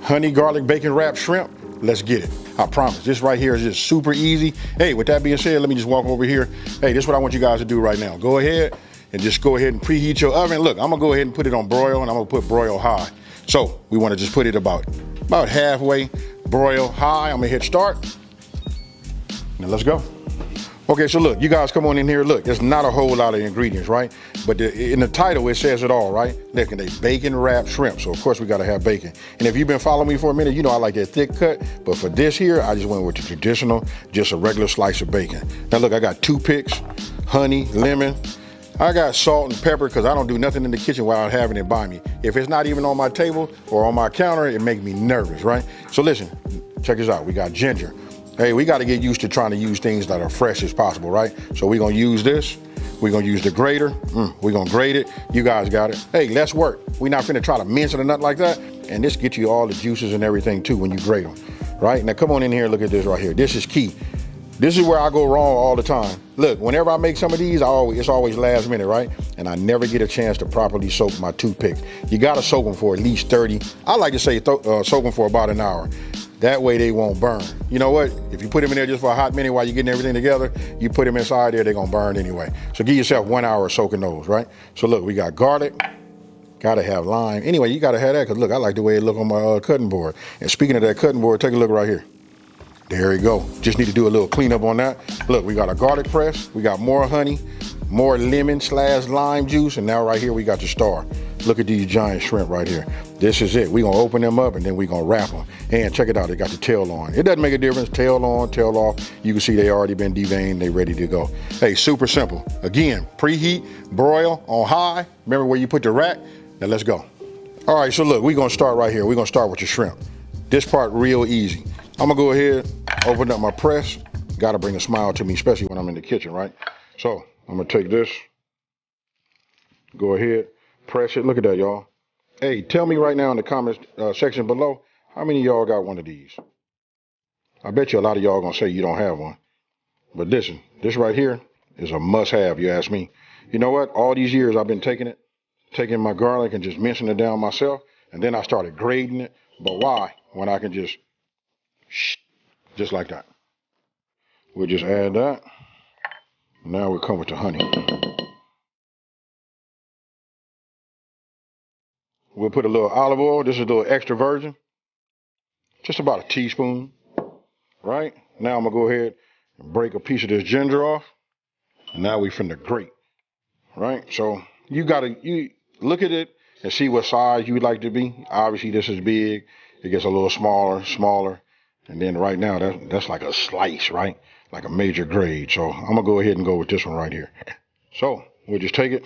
honey garlic bacon wrapped shrimp. Let's get it. I promise. This right here is just super easy. Hey, with that being said, let me just walk over here. Hey, this is what I want you guys to do right now. Go ahead and just go ahead and preheat your oven. Look, I'm gonna go ahead and put it on broil, and I'm gonna put broil high. So we wanna just put it about halfway, broil high. I'm gonna hit start. Now let's go. Okay, so look, you guys come on in here. Look, there's not a whole lot of ingredients, right? But in the title, it says it all, right? Look, they bacon wrapped shrimp. So of course we gotta have bacon. And if you've been following me for a minute, you know I like that thick cut. But for this here, I just went with the traditional, just a regular slice of bacon. Now look, I got toothpicks, honey, lemon. I got salt and pepper because I don't do nothing in the kitchen without having it by me. If it's not even on my table or on my counter, it makes me nervous, right? So listen, check this out. We got ginger. Hey, we got to get used to trying to use things that are fresh as possible, right? So we're going to use this. We're going to use the grater. We're going to grate it. You guys got it. Hey, let's work. We're not finna try to mince it or nothing like that. And this gets you all the juices and everything too when you grate them, right? Now come on in here and look at this right here. This is key. This is where I go wrong all the time. Look, whenever I make some of these, it's always last minute, right? And I never get a chance to properly soak my toothpicks. You gotta soak them for at least 30. I like to say soak them for about an hour. That way they won't burn. You know what? If you put them in there just for a hot minute while you're getting everything together, you put them inside there, they're gonna burn anyway. So give yourself 1 hour soaking those, right? So look, we got garlic, gotta have lime. Anyway, you gotta have that, because look, I like the way it look on my cutting board. And speaking of that cutting board, take a look right here. There you go. Just need to do a little cleanup on that. Look, we got a garlic press, we got more honey, more lemon / lime juice, and now right here we got the star. Look at these giant shrimp right here. This is it. We're gonna open them up and then we're gonna wrap them. And check it out, they got the tail on. It doesn't make a difference, tail on, tail off. You can see they already been deveined, they ready to go. Hey, super simple. Again, preheat, broil on high. Remember where you put the rack? Now let's go. All right, so look, we're gonna start right here. We're gonna start with the shrimp. This part real easy. I'm gonna go ahead, open up my press. Gotta bring a smile to me, especially when I'm in the kitchen, right? So I'm gonna take this, go ahead, press it. Look at that, y'all. Hey, tell me right now in the comments section below, how many of y'all got one of these? I bet you a lot of y'all gonna say you don't have one. But listen, this right here is a must have, you ask me. You know what? All these years I've been taking my garlic and just mincing it down myself, and then I started grating it. But why? When I can just like that. We'll just add that. Now we'll come with the honey. We'll put a little olive oil. This is a little extra virgin. Just about a teaspoon, right? Now I'm gonna go ahead and break a piece of this ginger off. And now we finna grate, right? So you look at it and see what size you would like to be. Obviously this is big. It gets a little smaller. And then right now that's like a slice, right? Like a major grade. So I'm gonna go ahead and go with this one right here. So we'll just take it.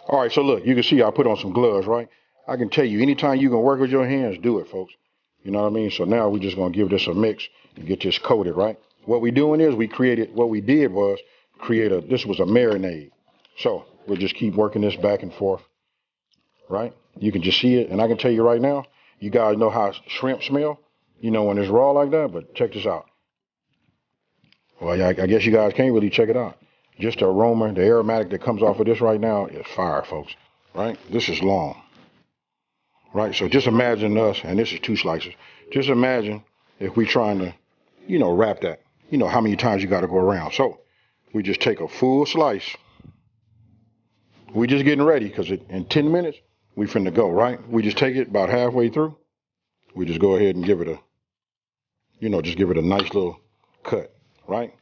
All right, so look, you can see I put on some gloves, right? I can tell you, anytime you can work with your hands, do it, folks. You know what I mean? So now we're just gonna give this a mix and get this coated, right? What we're doing is this was a marinade. So we'll just keep working this back and forth, right? You can just see it, and I can tell you right now, you guys know how shrimp smell, you know, when it's raw like that, but check this out. Well, I guess you guys can't really check it out. Just the aroma, the aromatic that comes off of this right now is fire, folks, right? This is long, right? So just imagine us, and this is 2 slices. Just imagine if we trying to, you know, wrap that. You know how many times you got to go around. So we just take a full slice. We just getting ready because in 10 minutes, we finna go, right? We just take it about halfway through. We just go ahead and give it a nice little cut, right?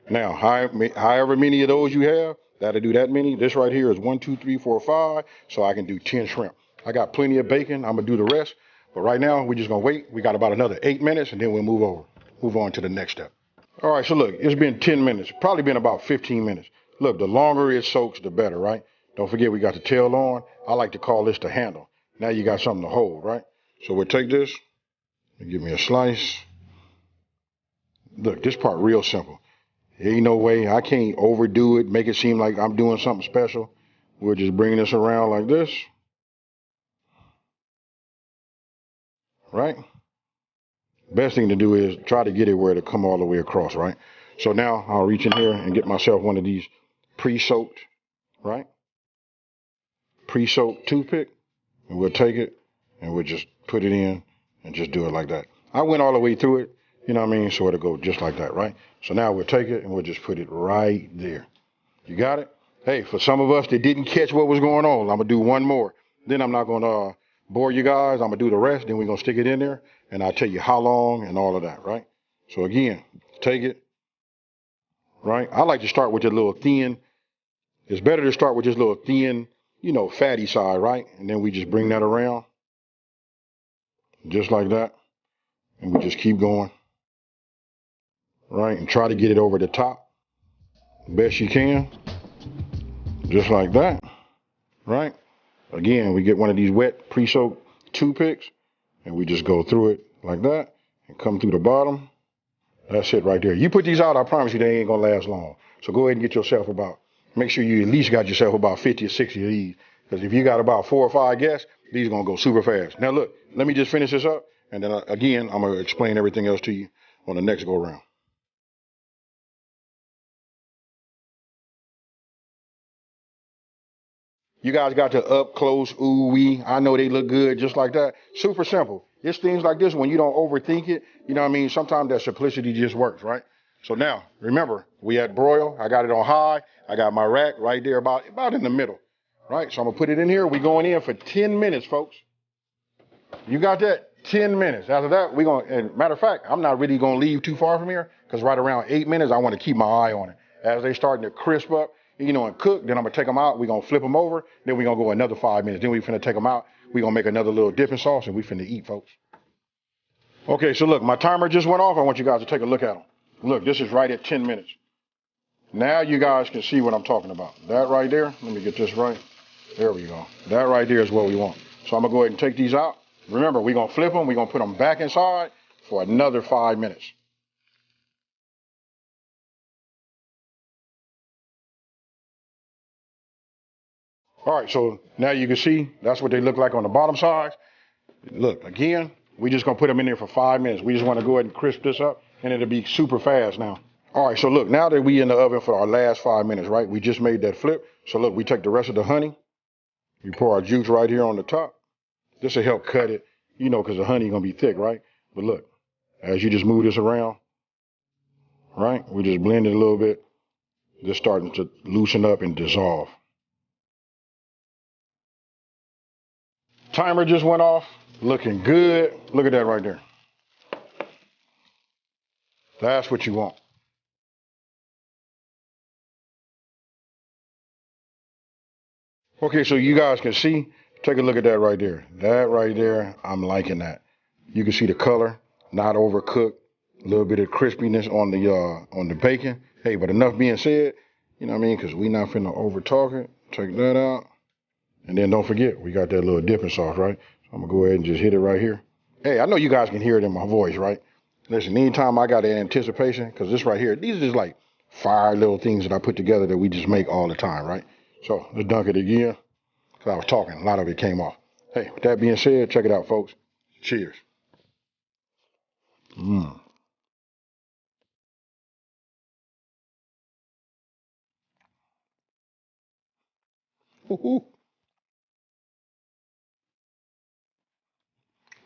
Now, however many of those you have, that'll do that many. This right here is 1, 2, 3, 4, 5. So I can do 10 shrimp. I got plenty of bacon. I'm gonna do the rest. But right now, we're just gonna wait. We got about another 8 minutes, and then we'll move on to the next step. All right, so look, it's been 10 minutes, probably been about 15 minutes. Look, the longer it soaks, the better, right? Don't forget we got the tail on. I like to call this the handle. Now you got something to hold, right? So we'll take this and give me a slice. Look, this part real simple. Ain't no way, I can't overdo it, make it seem like I'm doing something special. We'll just bring this around like this. Right? Best thing to do is try to get it where it'll come all the way across, right? So now I'll reach in here and get myself one of these pre-soaked, right? Pre-soaked toothpick, and we'll take it and we'll just put it in and just do it like that. I went all the way through it, you know what I mean? So it'll go just like that, right? So now we'll take it and we'll just put it right there. You got it? Hey, for some of us that didn't catch what was going on, I'm gonna do one more. Then I'm not gonna bore you guys. I'm gonna do the rest. Then we're gonna stick it in there, and I'll tell you how long and all of that, right? So again, take it, right? I like to start with a little thin. It's better to start with just a little thin, you know, fatty side, right? And then we just bring that around, just like that, and we just keep going, right? And try to get it over the top, best you can, just like that, right? Again, we get one of these wet, pre-soaked toothpicks, and we just go through it like that, and come through the bottom. That's it right there. You put these out, I promise you they ain't gonna last long. So go ahead and get yourself make sure you at least got yourself about 50 or 60 of these. Because if you got about 4 or 5 guests, these are gonna go super fast. Now look, let me just finish this up, and then again, I'm gonna explain everything else to you on the next go round. You guys got the up close, ooh wee. I know they look good just like that. Super simple. It's things like this when you don't overthink it. You know what I mean? Sometimes that simplicity just works, right? So now, remember, we at broil. I got it on high. I got my rack right there about in the middle, right? So I'm going to put it in here. We're going in for 10 minutes, folks. You got that? 10 minutes. After that, we're going to, and matter of fact, I'm not really going to leave too far from here because right around 8 minutes, I want to keep my eye on it. As they starting to crisp up, you know, and cook, then I'm going to take them out. We're going to flip them over. Then we're going to go another 5 minutes. Then we finna take them out. We're going to make another little dipping sauce and we finna eat, folks. Okay, so look, my timer just went off. I want you guys to take a look at them. Look, this is right at 10 minutes. Now you guys can see what I'm talking about. That right there, let me get this right. There we go. That right there is what we want. So I'm going to go ahead and take these out. Remember, we're going to flip them. We're going to put them back inside for another 5 minutes. All right, so now you can see that's what they look like on the bottom side. Look, again, we just gonna put them in there for 5 minutes. We just wanna go ahead and crisp this up and it'll be super fast now. All right, so look, now that we in the oven for our last 5 minutes, right? We just made that flip. So look, we take the rest of the honey. We pour our juice right here on the top. This will help cut it, you know, because the honey gonna be thick, right? But look, as you just move this around, right? We just blend it a little bit. Just starting to loosen up and dissolve. Timer just went off, looking good. Look at that right there. That's what you want. Okay, so you guys can see, take a look at that right there. That right there, I'm liking that. You can see the color, not overcooked, a little bit of crispiness on the bacon. Hey, but enough being said, you know what I mean? Because we not finna over talk it. Take that out. And then don't forget, we got that little dipping sauce, right? So I'm gonna go ahead and just hit it right here. Hey, I know you guys can hear it in my voice, right? Listen, anytime I got an anticipation, because this right here, these are just like 5 little things that I put together that we just make all the time, right? So let's dunk it again, because I was talking, a lot of it came off. Hey, with that being said, check it out, folks. Cheers. Mmm. Woo-hoo.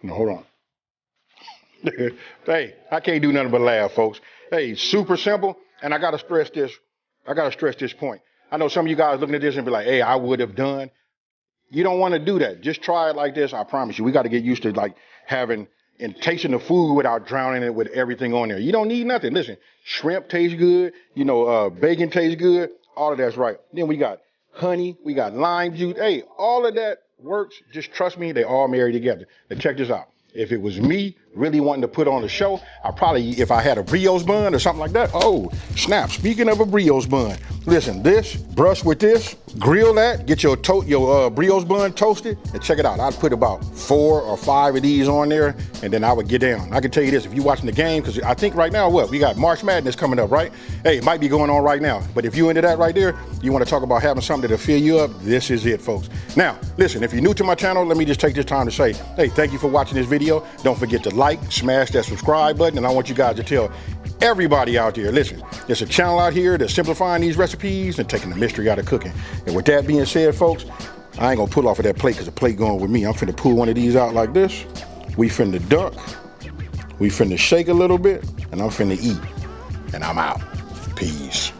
No, hold on. Hey, I can't do nothing but laugh, folks. Hey, super simple, and I gotta stress this. I gotta stress this point. I know some of you guys looking at this and be like, hey, I would have done. You don't want to do that. Just try it like this. I promise you. We got to get used to like having and tasting the food without drowning it with everything on there. You don't need nothing. Listen, shrimp tastes good. You know, bacon tastes good. All of that's right. Then we got honey. We got lime juice. Hey, all of that works. Just trust me. They all marry together. Now check this out. If it was me really wanting to put on a show, I probably, if I had a brioche bun or something like that, oh, snap. Speaking of a brioche bun, listen, this, brush with this, grill that, get your brioche bun toasted, and check it out. I'd put about 4 or 5 of these on there, and then I would get down. I can tell you this, if you're watching the game, because I think right now, we got March Madness coming up, right? Hey, it might be going on right now, but if you into that right there, you want to talk about having something that'll fill you up, this is it, folks. Now, listen, if you're new to my channel, let me just take this time to say, hey, thank you for watching this video. Don't forget to like, smash that subscribe button, and I want you guys to tell everybody out there, listen, there's a channel out here that's simplifying these recipes and taking the mystery out of cooking. And with that being said, folks, I ain't gonna pull off of that plate because the plate going with me. I'm finna pull one of these out like this. We finna duck. We finna shake a little bit, and I'm finna eat. And I'm out. Peace.